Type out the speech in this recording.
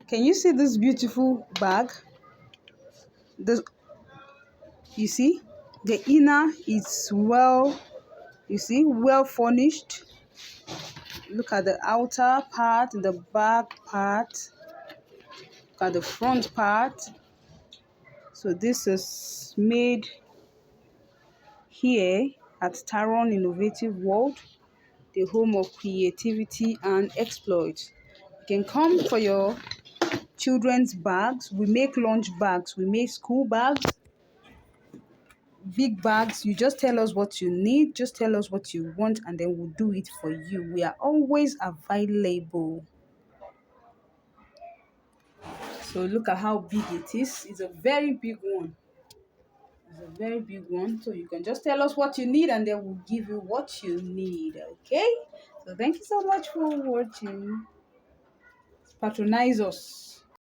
Can you see this beautiful bag? This, you see, the inner is well, you see, well furnished. Look at the outer part, the back part, look at the front part. So this is made here at Taron Innovative World, the home of creativity and exploit. You can come for your children's bags. We make lunch bags, we make school bags, big bags. You just tell us what you need, just tell us what you want, and then we'll do it for you. We are always available. So look at how big it is. It's a very big one. It's a very big one. So you can just tell us what you need, and then we'll give you what you need. Okay, so thank you so much for watching. Patronize us.